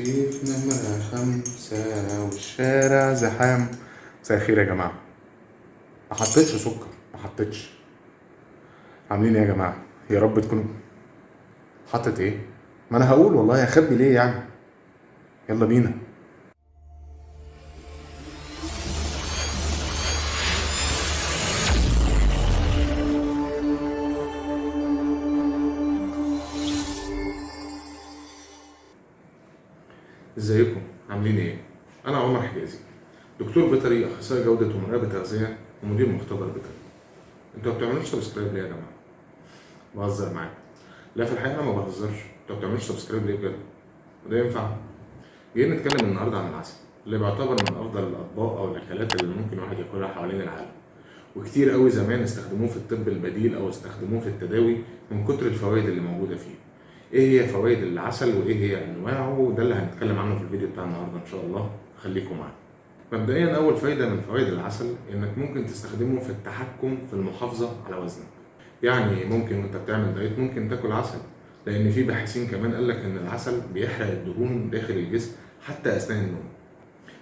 رصيف نمرة 5 والشارع زحام. مساء الخير يا جماعة. ما حطيتش سكر، ما حطيتش. عاملين ايه يا جماعة؟ يا رب تكونوا. حطت ايه؟ ما انا هقول والله، هخبي ليه يعني؟ يلا بينا. ازيكم؟ عاملين ايه؟ انا عمر حجازي، دكتور بيطري، اخصائي جودة ومراقبة تغذية ومدير مختبر بيطري. انتوا ما بتعملوش سبسكرايب ليه يا جماعة؟ بهزر معاكم. لا، في الحقيقة انا ما بهزرش. انتوا ما بتعملوش سبسكرايب ليه بجد؟ وده ينفع؟ جايين نتكلم النهارده عن العسل اللي بيعتبر من افضل الاطباق او الاكلات اللي ممكن الواحد ياكلها حوالين العالم، وكتير قوي زمان استخدموه في الطب البديل او استخدموه في التداوي من كتر الفوائد اللي موجوده فيه. ايه هي فوائد العسل وايه هي انواعه؟ وده اللي هنتكلم عنه في الفيديو بتاع النهارده ان شاء الله. خليكم معانا. مبدئيا اول فايده من فوائد العسل انك ممكن تستخدمه في التحكم في المحافظه على وزنك. يعني ممكن وانت بتعمل دايت ممكن تاكل عسل، لان في باحثين كمان قال لك ان العسل بيحرق الدهون داخل الجسم حتى اثناء النوم.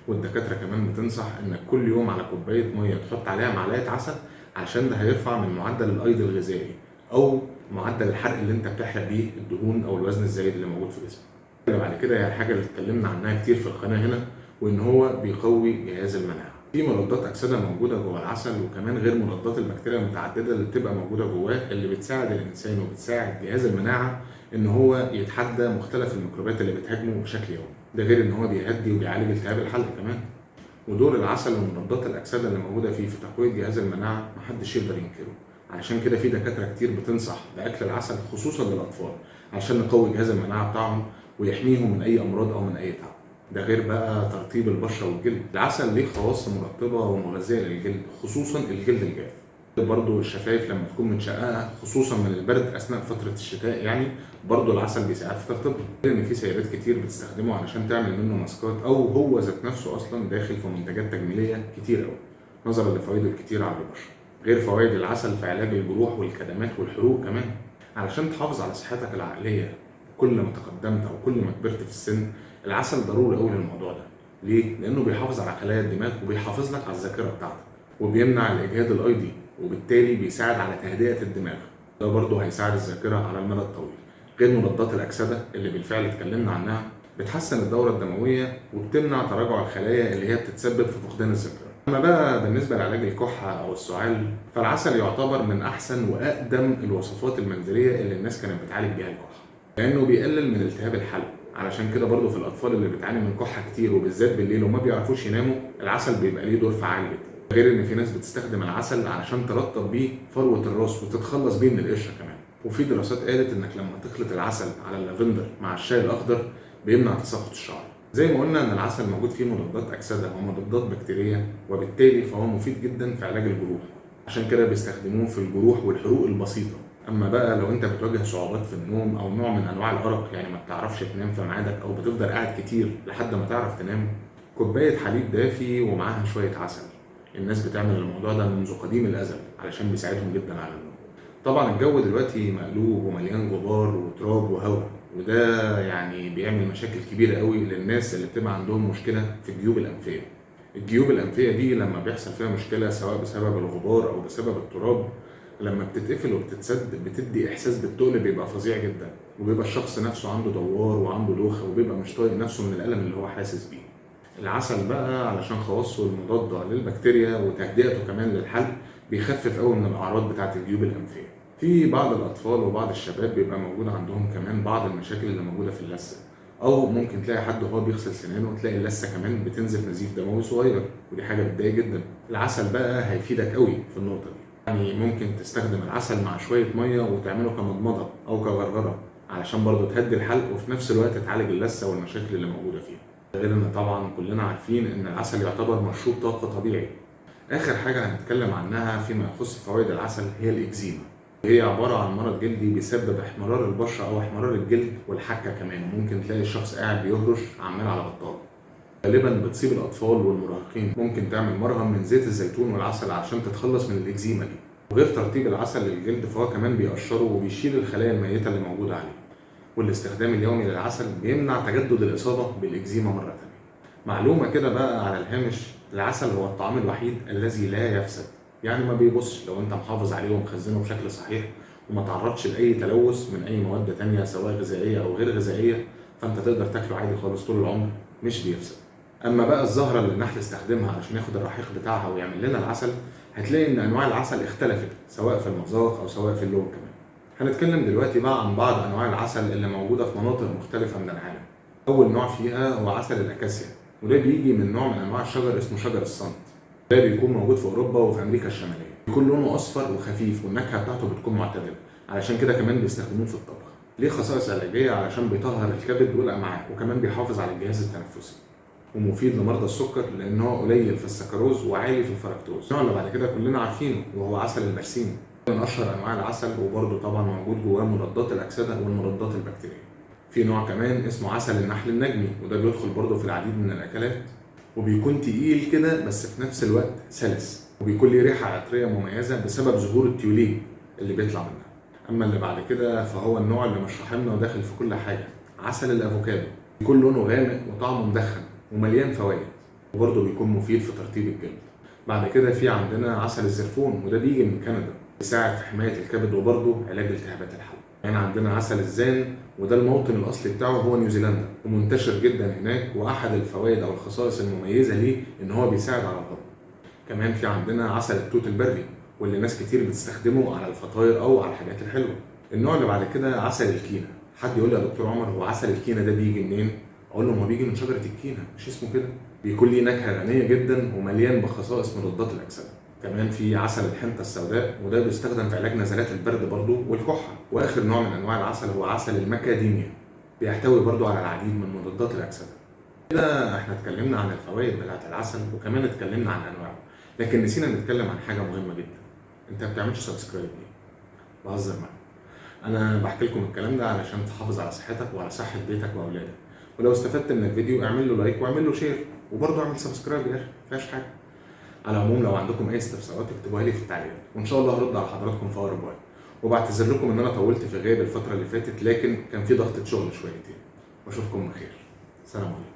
والدكاتره كمان بتنصح انك كل يوم على كوبايه ميه تحط عليها معلقه عسل، عشان ده هيرفع من معدل الايض الغذائي او معدل الحرق اللي انت بتحرق بيه الدهون او الوزن الزايد اللي موجود في جسمك. بعد كده هي الحاجه اللي اتكلمنا عنها كتير في القناه هنا، وان هو بيقوي جهاز المناعه. في مضادات اكسده موجوده جوه العسل، وكمان غير مضادات البكتيريا المتعدده اللي بتبقى موجوده جواه، اللي بتساعد الانسان وبتساعد جهاز المناعه ان هو يتحدى مختلف الميكروبات اللي بتهاجمه بشكل يومي. ده غير ان هو بيهدي وبيعالج التهاب الحلق كمان. ودور العسل ومضادات الاكسده اللي موجوده فيه في تقويه جهاز المناعه محدش يقدر ينكره. علشان كده في دكاتره كتير بتنصح باكل العسل خصوصا للاطفال، عشان نقوي جهاز المناعه بتاعهم ويحميهم من اي امراض او من اي تعب. ده غير بقى ترطيب البشره والجلد. العسل ليه خواص مرطبه ومغذيه للجلد، خصوصا الجلد الجاف. برضو الشفايف لما تكون متشققه خصوصا من البرد اثناء فتره الشتاء، يعني برضو العسل بيساعد في ترطيبها. غير ان في سيدات كتير بتستخدمه علشان تعمل منه ماسكات، او هو ذات نفسه اصلا داخل في منتجات تجميليه كتير قوي نظرا لفوائده الكتير على البشره. غير فوائد العسل في علاج الجروح والكدمات والحروق كمان. علشان تحافظ على صحتك العقليه كل ما تقدمت او كل ما كبرت في السن، العسل ضروري قوي للموضوع ده. ليه؟ لانه بيحافظ على خلايا الدماغ وبيحافظ لك على الذاكره بتاعتك، وبيمنع الاجهاد الايضي، وبالتالي بيساعد على تهدئه الدماغ. ده برضه هيساعد الذاكره على المدى الطويل. غير مضادات الاكسده اللي بالفعل اتكلمنا عنها، بتحسن الدوره الدمويه وبتمنع تراجع الخلايا اللي هي بتتسبب في فقدان الذاكره. اما بقى بالنسبه لعلاج الكحه او السعال، فالعسل يعتبر من احسن واقدم الوصفات المنزليه اللي الناس كانت بتعالج بيها الكحه، لانه بيقلل من التهاب الحلق. علشان كده برضه في الاطفال اللي بتعاني من كحه كتير وبالذات بالليل وما بيعرفوش يناموا، العسل بيبقى ليه دور فعال جدا. غير ان في ناس بتستخدم العسل علشان ترطب بيه فروه الراس وتتخلص بيه من القشره كمان. وفي دراسات قالت انك لما تخلط العسل على اللافندر مع الشاي الاخضر بيمنع تساقط الشعر. زي ما قلنا ان العسل موجود فيه مضادات اكسده ومضادات بكتيريه، وبالتالي فهو مفيد جدا في علاج الجروح. عشان كده بيستخدموه في الجروح والحروق البسيطه. اما بقى لو انت بتواجه صعوبات في النوم او نوع من انواع الارق، يعني ما بتعرفش تنام في ميعادك او بتفضل قاعد كتير لحد ما تعرف تنام، كوبايه حليب دافي ومعاها شويه عسل. الناس بتعمل الموضوع ده منذ قديم الازل علشان بيساعدهم جدا على النوم. طبعا الجو دلوقتي مقلوب ومليان غبار وتراب وهواء، وده يعني بيعمل مشاكل كبيره قوي للناس اللي بتبقى عندهم مشكله في الجيوب الانفيه. الجيوب الانفيه دي لما بيحصل فيها مشكله سواء بسبب الغبار او بسبب التراب، لما بتتقفل وبتتسد بتدي احساس بالتقل بيبقى فظيع جدا، وبيبقى الشخص نفسه عنده دوار وعنده دوخه وبيبقى مش طايق نفسه من الالم اللي هو حاسس بيه. العسل بقى علشان خواصه المضاده للبكتيريا وتهدئته كمان للحلق، بيخفف قوي من الاعراض بتاعه الجيوب الانفيه. في بعض الاطفال وبعض الشباب بيبقى موجود عندهم كمان بعض المشاكل اللي موجوده في اللثه، او ممكن تلاقي حد وهو بيغسل سنانه وتلاقي اللثه كمان بتنزف نزيف دموي صغير، ودي حاجه بتضايق جدا. العسل بقى هيفيدك قوي في النقطه دي. يعني ممكن تستخدم العسل مع شويه ميه وتعمله كمضمضه او كغرغره، علشان برضه تهدي الحلق وفي نفس الوقت تعالج اللثه والمشاكل اللي موجوده فيها. غير ان طبعا كلنا عارفين ان العسل يعتبر مشروب طاقه طبيعي. اخر حاجه هنتكلم عنها فيما يخص فوائد العسل هي الاكزيما. هي عباره عن مرض جلدي بيسبب احمرار البشره او احمرار الجلد والحكه كمان، وممكن تلاقي الشخص قاعد بيهرش عمال على بطال. غالبا بتصيب الاطفال والمراهقين. ممكن تعمل مرهم من زيت الزيتون والعسل عشان تتخلص من الاكزيما دي. وغير ترطيب العسل للجلد فهو كمان بيقشره وبيشيل الخلايا الميته اللي موجوده عليه. والاستخدام اليومي للعسل بيمنع تجدد الإصابة بالإكزيما مرة تانية. معلومة كده بقى على الهامش، العسل هو الطعام الوحيد الذي لا يفسد، يعني ما بيبصش لو انت محافظ عليه ومخزنه بشكل صحيح وما تعرضش لأي تلوث من أي مواد تانية سواء غذائية أو غير غذائية، فانت تقدر تاكله عادي خالص طول العمر مش بيفسد. أما بقى الزهرة اللي النحل استخدمها عشان ياخد الرحيق بتاعها ويعمل لنا العسل، هتلاقي إن أنواع العسل اختلفت سواء في المذاق أو سواء في اللون كمان. هنتكلم دلوقتي بقى عن بعض أنواع العسل اللي موجودة في مناطق مختلفة من العالم. أول نوع فيها هو عسل الأكاسيا، وده بيجي من نوع من أنواع الشجر اسمه شجر الصمت. ده بيكون موجود في أوروبا وفي أمريكا الشمالية، بيكون لونه أصفر وخفيف والنكهة بتاعته بتكون معتدلة، علشان كده كمان بيستخدموه في الطبخ. ليه خصائص علاجية علشان بيطهر الكبد والأمعاء وكمان بيحافظ على الجهاز التنفسي، ومفيد لمرضى السكر لأن هو قليل في السكروز وعالي في الفركتوز. النوع اللي بعد كده كلنا عارفينه وهو عسل البرسيم، من أشهر أنواع العسل، وبرضه طبعا موجود جواه مضادات الأكسدة والمضادات البكتيرية. في نوع كمان اسمه عسل النحل النجمي، وده بيدخل برضه في العديد من الأكلات، وبيكون تقيل كده بس في نفس الوقت سلس، وبيكون ليه ريحة عطرية مميزة بسبب ظهور التيولين اللي بيطلع منها. أما اللي بعد كده فهو النوع اللي مش رحمنا وداخل في كل حاجة، عسل الأفوكادو. بيكون لونه غامق وطعمه مدخن ومليان فوائد، وبرضه بيكون مفيد في ترطيب الجلد. بعد كده في عندنا عسل الزرفون، وده بيجي من كندا، بيساعد في حماية الكبد وبرضه علاج التهابات الحلق. يعني عندنا عسل الزان، وده الموطن الأصلي بتاعه هو نيوزيلندا، ومنتشر جدا هناك، وأحد الفوائد أو الخصائص المميزة ليه إن هو بيساعد على الهضم. كمان في عندنا عسل التوت البري، واللي ناس كتير بتستخدمه على الفطاير أو على الحاجات الحلوة. النوع اللي بعد كده عسل الكينا. حد يقول لي يا دكتور عمر هو عسل الكينا ده بيجي منين؟ أقول له هو بيجي من شجرة الكينا، مش اسمه كده. بيكون ليه نكهة غنية جدا ومليان بخصائص مضادات الأكسدة. كمان في عسل الحنطة السوداء، وده بيستخدم في علاج نزلات البرد برضه والكحة. واخر نوع من انواع العسل هو عسل المكاديميا، بيحتوي برضه على العديد من مضادات الاكسده. كده احنا اتكلمنا عن الفوائد بتاعه العسل وكمان اتكلمنا عن انواعه، لكن نسينا نتكلم عن حاجه مهمه جدا. انت ما بتعملش سبسكرايب ليه؟ بهزر معاك. انا بحكي لكم الكلام ده علشان تحافظ على صحتك وعلى صحه بيتك واولادك. ولو استفدت من الفيديو اعمل له لايك واعمل له شير، وبرضه اعمل سبسكرايب يا اخي، مفيهاش حاجه. على العموم لو عندكم اي استفسارات اكتبوها لي في التعليقات، وان شاء الله هرد على حضراتكم في اقرب وقت. وبعتذر لكم ان انا طولت في غياب الفتره اللي فاتت، لكن كان في ضغطه شغل شويتين. واشوفكم بخير. سلام عليكم.